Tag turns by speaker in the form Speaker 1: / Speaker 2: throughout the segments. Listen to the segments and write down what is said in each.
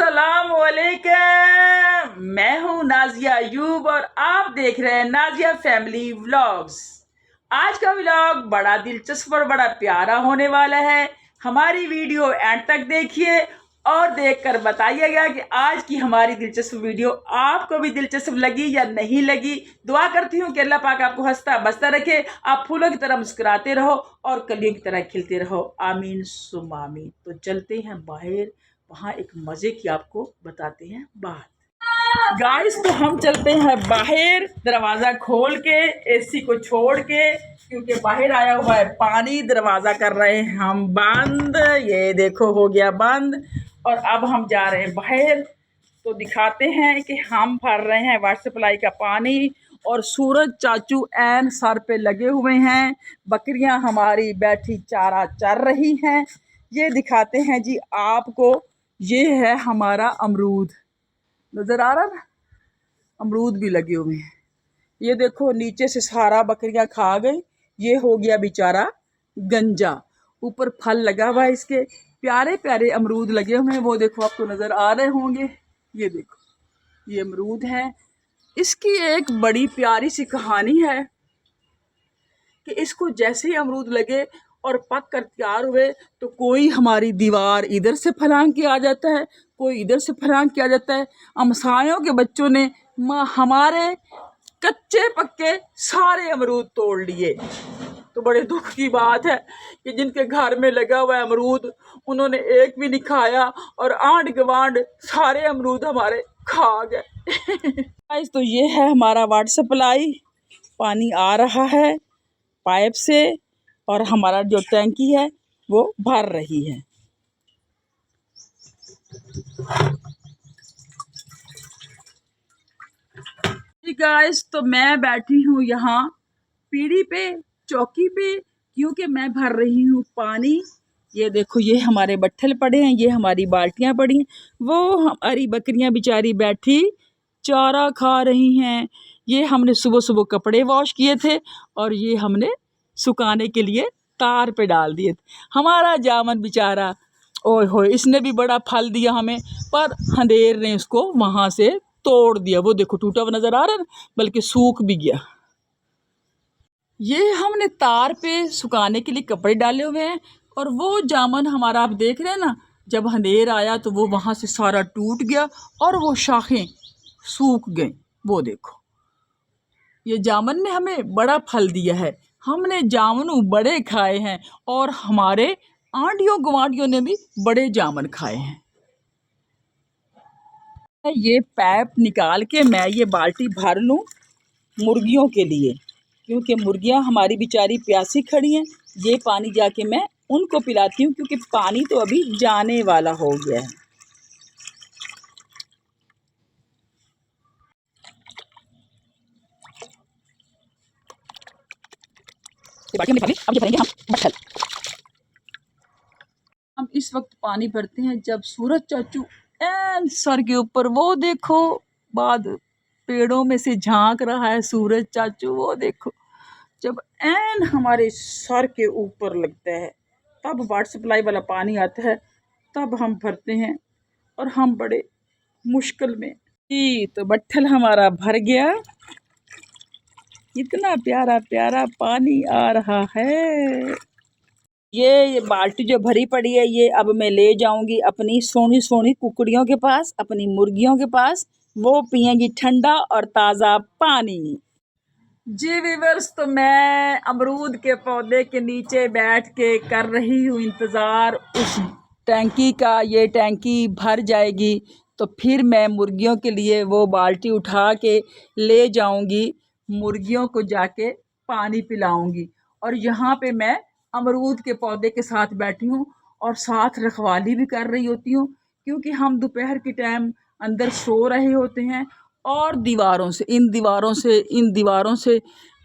Speaker 1: अस्सलाम वालेकुम। मैं हूं नाजिया अयूब और आप देख रहे हैं नाजिया फैमिली व्लॉग्स। आज का व्लॉग बड़ा दिलचस्प और बड़ा प्यारा होने वाला है। हमारी वीडियो एंड तक देखिए और देखकर बताइएगा कि आज की हमारी दिलचस्प वीडियो आपको भी दिलचस्प लगी या नहीं लगी। दुआ करती हूँ कि अल्लाह पाक आपको हंसता बसता रखे, आप फूलों की तरह मुस्कुराते रहो और कलियों की तरह खिलते रहो। आमीन सुम आमीन। तो चलते हैं बाहर, वहाँ एक मज़े की आपको बताते हैं बात। गाइस तो हम चलते हैं बाहर, दरवाज़ा खोल के, एसी को छोड़ के, क्योंकि बाहर आया हुआ है पानी। दरवाज़ा कर रहे हैं हम बंद, ये देखो हो गया बंद। और अब हम जा रहे हैं बाहर, तो दिखाते हैं कि हम भर रहे हैं वाटर सप्लाई का पानी और सूरज चाचू एन सर पे लगे हुए हैं। बकरियां हमारी बैठी चारा चर रही हैं। ये दिखाते हैं जी आपको। ये है हमारा अमरूद, नज़र आ रहा ना, अमरूद भी लगे हुए हैं। ये देखो नीचे से सारा बकरियां खा गई, ये हो गया बेचारा गंजा। ऊपर फल लगा हुआ है, इसके प्यारे प्यारे अमरूद लगे हुए हैं, वो देखो आपको नज़र आ रहे होंगे। ये देखो ये अमरूद है। इसकी एक बड़ी प्यारी सी कहानी है कि इसको जैसे ही अमरूद लगे और पक कर तैयार हुए तो कोई हमारी दीवार इधर से फलांग के आ जाता है, कोई इधर से फलांग के आ जाता है। हमसायों के बच्चों ने हमारे कच्चे पक्के सारे अमरूद तोड़ लिए। तो बड़े दुख की बात है कि जिनके घर में लगा हुआ है अमरूद, उन्होंने एक भी नहीं खाया और आंड गवांड सारे अमरूद हमारे खा गए। तो ये है हमारा वाटर सप्लाई, पानी आ रहा है पाइप से और हमारा जो टैंकी है वो भर रही है। गाइस तो मैं बैठी हूँ यहाँ पीढ़ी पे, चौकी पे, क्योंकि मैं भर रही हूँ पानी। ये देखो ये हमारे बट्ठल पड़े हैं, ये हमारी बाल्टियाँ पड़ी हैं, वो हमारी बकरियाँ बेचारी बैठी चारा खा रही हैं। ये हमने सुबह सुबह कपड़े वॉश किए थे और ये हमने सुखाने के लिए तार पे डाल दिए थे। हमारा जामन बेचारा, ओए होए, इसने भी बड़ा फल दिया हमें, पर अंधेर ने उसको वहाँ से तोड़ दिया। वो देखो टूटा हुआ नज़र आ रहा है, बल्कि सूख भी गया। ये हमने तार पे सुखाने के लिए कपड़े डाले हुए हैं और वो जामन हमारा आप देख रहे हैं ना, जब अंधेर आया तो वो वहाँ से सारा टूट गया और वो शाखें सूख गई। वो देखो ये जामुन ने हमें बड़ा फल दिया है, हमने जामुन बड़े खाए हैं और हमारे आंटियों गवांटियों ने भी बड़े जामुन खाए हैं। ये पाइप निकाल के मैं ये बाल्टी भर लूं मुर्गियों के लिए, क्योंकि मुर्गियां हमारी बेचारी प्यासी खड़ी हैं। ये पानी जाके मैं उनको पिलाती हूँ, क्योंकि पानी तो अभी जाने वाला हो गया है। अब ये भरेंगे हम बट्ठल। हम इस वक्त पानी भरते हैं जब सूरज चाचू एन सर के ऊपर, वो देखो बाद पेड़ों में से झांक रहा है सूरज चाचू, वो देखो जब एन हमारे सर के ऊपर लगता है तब वाटर सप्लाई वाला पानी आता है, तब हम भरते हैं और हम बड़े मुश्किल में। तो बट्ठल हमारा भर गया, इतना प्यारा प्यारा पानी आ रहा है। ये बाल्टी जो भरी पड़ी है ये अब मैं ले जाऊंगी अपनी सोनी सोनी कुकड़ियों के पास, अपनी मुर्गियों के पास, वो पिएंगी ठंडा और ताज़ा पानी। जी व्यूअर्स, तो मैं अमरूद के पौधे के नीचे बैठ के कर रही हूँ इंतज़ार उस टैंकी का। ये टैंकी भर जाएगी तो फिर मैं मुर्गियों के लिए वो बाल्टी उठा के ले जाऊंगी, मुर्गियों को जाके पानी पिलाऊंगी। और यहाँ पे मैं अमरूद के पौधे के साथ बैठी हूँ और साथ रखवाली भी कर रही होती हूँ, क्योंकि हम दोपहर के टाइम अंदर सो रहे होते हैं और इन दीवारों से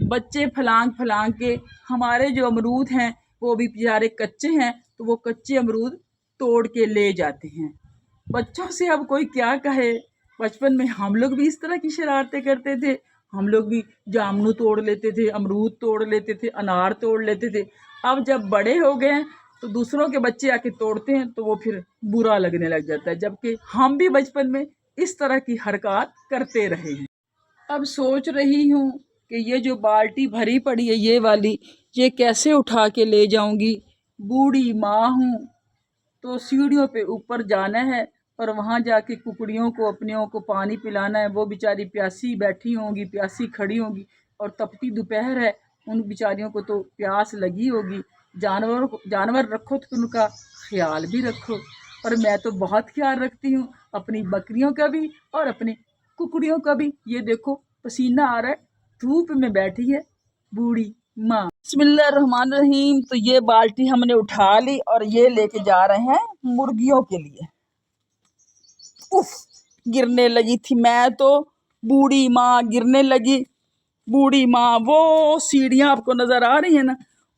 Speaker 1: बच्चे फलांग फलांग के हमारे जो अमरूद हैं वो भी बेचारे कच्चे हैं, तो वो कच्चे अमरूद तोड़ के ले जाते हैं। बच्चों से अब कोई क्या कहे, बचपन में हम लोग भी इस तरह की शरारतें करते थे। हम लोग भी जामुन तोड़ लेते थे, अमरूद तोड़ लेते थे, अनार तोड़ लेते थे। अब जब बड़े हो गए तो दूसरों के बच्चे आके तोड़ते हैं तो वो फिर बुरा लगने लग जाता है, जबकि हम भी बचपन में इस तरह की हरकत करते रहे हैं। अब सोच रही हूँ कि ये जो बाल्टी भरी पड़ी है ये वाली, ये कैसे उठा के ले जाऊंगी। बूढ़ी माँ हूँ तो सीढ़ियों पे ऊपर जाना है और वहाँ जाके कुकड़ियों को अपनियों को पानी पिलाना है। वो बेचारी प्यासी बैठी होंगी, प्यासी खड़ी होंगी, और तपती दोपहर है, उन बेचारियों को तो प्यास लगी होगी। जानवर रखो तो उनका ख्याल भी रखो, और मैं तो बहुत ख्याल रखती हूँ अपनी बकरियों का भी और अपने कुकड़ियों का भी। ये देखो पसीना आ रहा है, धूप में बैठी है बूढ़ी माँ। बिस्मिल्लाहिर्रहमानिर्रहीम। तो ये बाल्टी हमने उठा ली और ये लेके जा रहे हैं मुर्गियों के लिए। उफ, गिरने लगी थी मैं तो, बूढ़ी माँ गिरने लगी। बूढ़ी माँ, वो सीढ़ियाँ आपको नज़र आ रही है ना,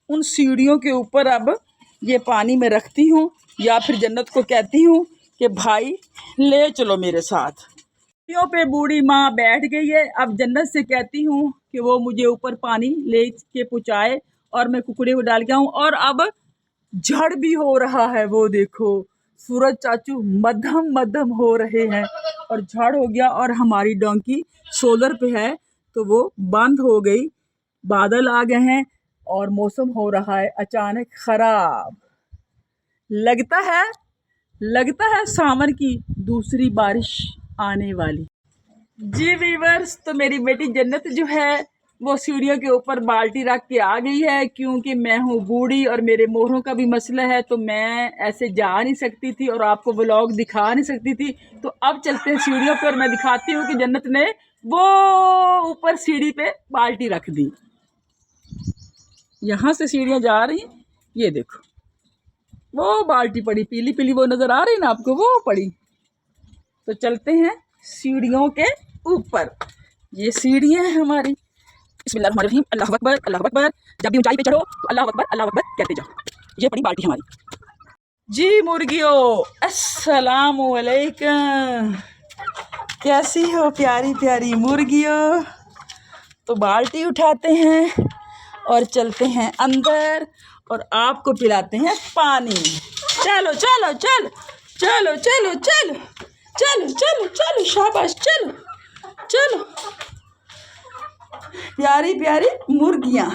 Speaker 1: उन सीढ़ियों के ऊपर अब ये पानी में रखती हूँ, या फिर जन्नत को कहती हूँ कि भाई ले चलो मेरे साथ। सीढ़ियों पे बूढ़ी माँ बैठ गई है। अब जन्नत से कहती हूँ कि वो मुझे ऊपर पानी ले के पहुँचाए और मैं कुकड़े को डाल के आऊँ। और अब झड़ भी हो रहा है, वो देखो सूरज चाचू मध्यम मध्यम हो रहे हैं और झड़ हो गया। और हमारी डोंकी सोलर पे है तो वो बंद हो गई। बादल आ गए हैं और मौसम हो रहा है अचानक खराब। लगता है सावन की दूसरी बारिश आने वाली। जी वीवर्स, तो मेरी बेटी जन्नत जो है वो सीढ़ियों के ऊपर बाल्टी रख के आ गई है, क्योंकि मैं हूँ बूढ़ी और मेरे मोरों का भी मसला है, तो मैं ऐसे जा नहीं सकती थी और आपको व्लॉग दिखा नहीं सकती थी। तो अब चलते हैं सीढ़ियों पर, मैं दिखाती हूँ कि जन्नत ने वो ऊपर सीढ़ी पे बाल्टी रख दी। यहाँ से सीढ़ियाँ जा रही, ये देखो वो बाल्टी पड़ी पीली पीली, वो नज़र आ रही ना आपको, वो पड़ी। तो चलते हैं सीढ़ियों के ऊपर। ये सीढ़ियाँ हैं हमारी। बिस्मिल्लाहिर्रहमानिर्रहीम, अल्लाहु अकबर अल्लाहु अकबर। जब भी ऊंचाई पे चढ़ो तो अल्लाहु अकबर कहते जाओ। ये बड़ी बाल्टी हमारी। जी मुर्गियों, अस्सलाम वालेकुम, कैसी हो प्यारी प्यारी मुर्गियों। तो बाल्टी उठाते हैं और चलते हैं अंदर और आपको पिलाते हैं पानी। चलो चलो चलो चलो चलो चलो चलो चलो चलो, शाबाश, चलो चलो प्यारी प्यारी मुर्गियाँ।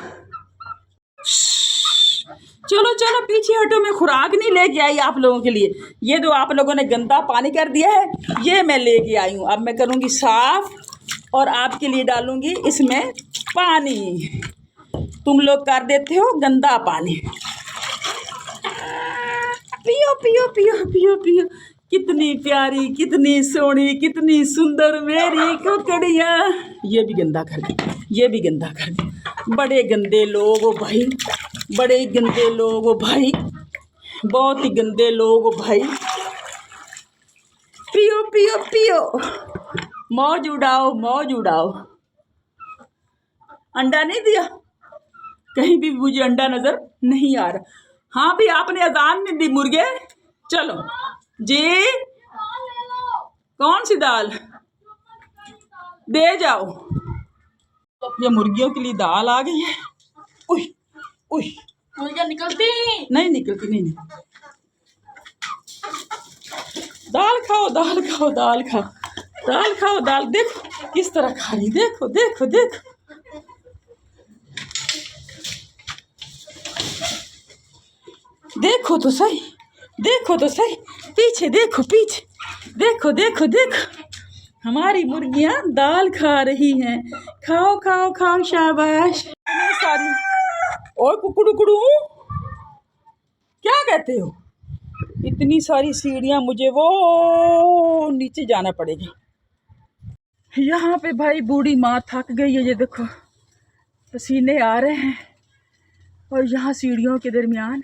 Speaker 1: चलो चलो पीछे हटो, मैं खुराक नहीं लेके आई आप लोगों के लिए। ये जो आप लोगों ने गंदा पानी कर दिया है ये मैं लेके आई हूँ। अब मैं करूँगी साफ और आपके लिए डालूँगी इसमें पानी। तुम लोग कर देते हो गंदा पानी। पियो पियो पियो पियो पियो। कितनी प्यारी, कितनी सोहनी, कितनी सुंदर मेरी कुकड़ियाँ। ये भी गंदा कर दी, ये भी गंदा कर दी। बड़े गंदे लोग हो भाई, बड़े गंदे लोग हो भाई, बहुत ही गंदे लोग हो भाई। पियो पियो पियो, मौज उड़ाओ मौज उड़ाओ। अंडा नहीं दिया, कहीं भी मुझे अंडा नजर नहीं आ रहा। हाँ भी आपने अजान नहीं दी मुर्गे। चलो जी, कौन सी दाल दे जाओ। ये मुर्गियों के लिए दाल आ गई है। उई उई, मुर्गियाँ निकलती नहीं, निकलती नहीं। दाल खाओ दाल खाओ दाल खाओ दाल खाओ दाल। देखो किस तरह खा रही, देखो देखो देखो। देखो तो सही, देखो तो सही, पीछे देखो, पीछे देखो देखो देखो। हमारी मुर्गियाँ दाल खा रही हैं। खाओ खाओ खाओ, शाबाश। सारी और कुकड़ू क्या कहते हो, इतनी सारी सीढ़ियाँ, मुझे वो नीचे जाना पड़ेगा। यहाँ पे भाई बूढ़ी माँ थक गई है, ये देखो पसीने आ रहे हैं और यहाँ सीढ़ियों के दरमियान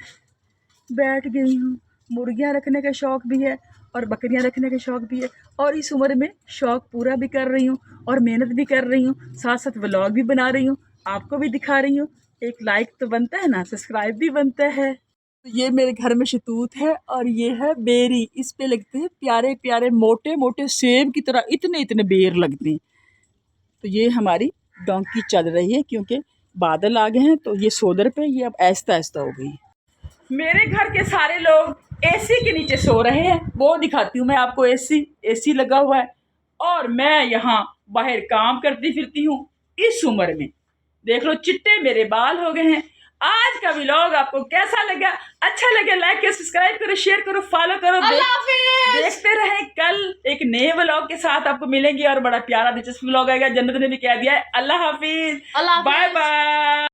Speaker 1: बैठ गई हूँ। मुर्गियाँ रखने का शौक़ भी है और बकरियाँ रखने का शौक़ भी है, और इस उम्र में शौक़ पूरा भी कर रही हूँ और मेहनत भी कर रही हूँ, साथ साथ व्लॉग भी बना रही हूँ, आपको भी दिखा रही हूँ। एक लाइक तो बनता है ना, सब्सक्राइब भी बनता है। तो ये मेरे घर में शतूत है और ये है बेरी। इस पे लगते हैं प्यारे प्यारे मोटे मोटे सेब की तरह इतने इतने बेर लगते हैं। तो ये हमारी डोंकी चल रही है, क्योंकि बादल आ गए हैं तो ये सोलर पे ये अब आहिस्ता आहिस्ता हो गई। मेरे घर के सारे लोग एसी के नीचे सो रहे हैं। वो दिखाती हूँ मैं आपको। एसी लगा हुआ है और मैं यहाँ बाहर काम करती फिरती हूँ इस उम्र में। देख लो चिट्टे मेरे बाल हो गए हैं। आज का व्लॉग आपको कैसा लगा? अच्छा लगे लाइक करो, सब्सक्राइब करो, शेयर करो, फॉलो करो। देखते रहें। कल एक नए व्लॉग के साथ आपको मिलेंगे और बड़ा प्यारा दिलचस्प व्लॉग आएगा। जन्नत ने भी कह दिया है। अल्लाह हाफिज, बाय बाय।